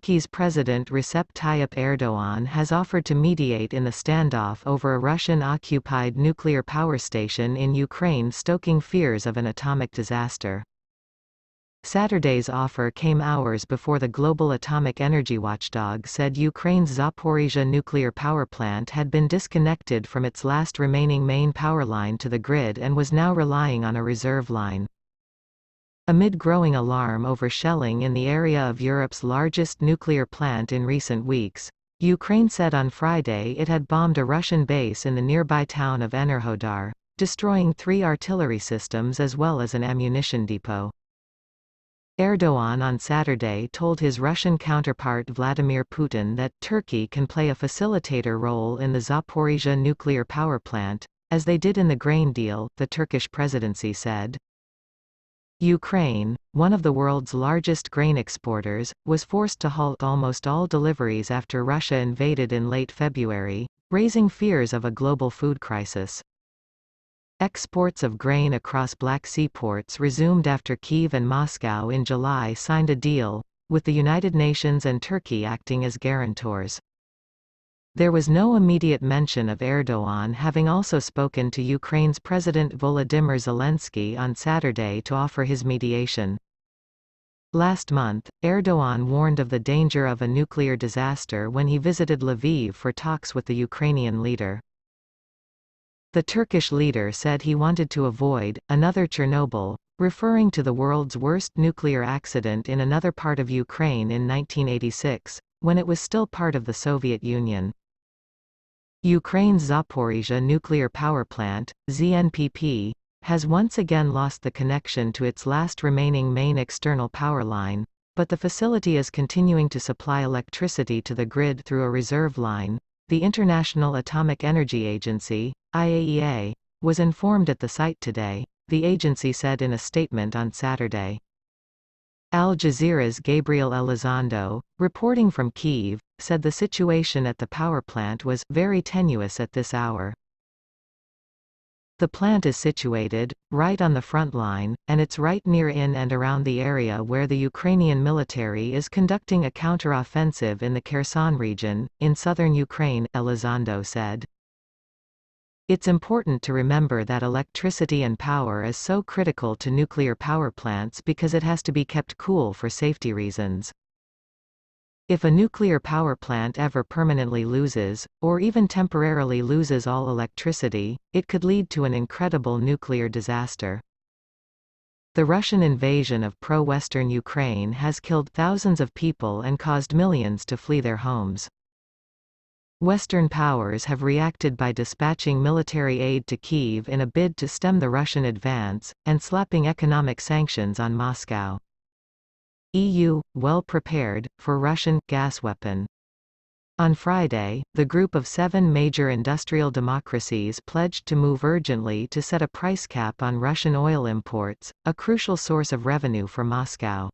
Turkey's President Recep Tayyip Erdoğan has offered to mediate in the standoff over a Russian-occupied nuclear power station in Ukraine, stoking fears of an atomic disaster. Saturday's offer came hours before the global atomic energy watchdog said Ukraine's Zaporizhzhia nuclear power plant had been disconnected from its last remaining main power line to the grid and was now relying on a reserve line. Amid growing alarm over shelling in the area of Europe's largest nuclear plant in recent weeks, Ukraine said on Friday it had bombed a Russian base in the nearby town of Enerhodar, destroying 3 artillery systems as well as an ammunition depot. Erdoğan on Saturday told his Russian counterpart Vladimir Putin that Turkey can play a facilitator role in the Zaporizhzhia nuclear power plant, as they did in the grain deal, the Turkish presidency said. Ukraine, one of the world's largest grain exporters, was forced to halt almost all deliveries after Russia invaded in late February, raising fears of a global food crisis. Exports of grain across Black Sea ports resumed after Kyiv and Moscow in July signed a deal, with the United Nations and Turkey acting as guarantors. There was no immediate mention of Erdoğan having also spoken to Ukraine's President Volodymyr Zelensky on Saturday to offer his mediation. Last month, Erdoğan warned of the danger of a nuclear disaster when he visited Lviv for talks with the Ukrainian leader. The Turkish leader said he wanted to avoid another Chernobyl, referring to the world's worst nuclear accident in another part of Ukraine in 1986, when it was still part of the Soviet Union. Ukraine's Zaporizhzhia nuclear power plant, ZNPP, has once again lost the connection to its last remaining main external power line, but the facility is continuing to supply electricity to the grid through a reserve line. The International Atomic Energy Agency, IAEA, was informed at the site today, the agency said in a statement on Saturday. Al Jazeera's Gabriel Elizondo, reporting from Kyiv, said the situation at the power plant was very tenuous at this hour. The plant is situated right on the front line, and it's right near in and around the area where the Ukrainian military is conducting a counter-offensive in the Kherson region, in southern Ukraine, Elizondo said. It's important to remember that electricity and power is so critical to nuclear power plants because it has to be kept cool for safety reasons. If a nuclear power plant ever permanently loses, or even temporarily loses all electricity, it could lead to an incredible nuclear disaster. The Russian invasion of pro-Western Ukraine has killed thousands of people and caused millions to flee their homes. Western powers have reacted by dispatching military aid to Kyiv in a bid to stem the Russian advance, and slapping economic sanctions on Moscow. EU, well prepared, for Russian gas weapon. On Friday, the group of 7 major industrial democracies pledged to move urgently to set a price cap on Russian oil imports, a crucial source of revenue for Moscow.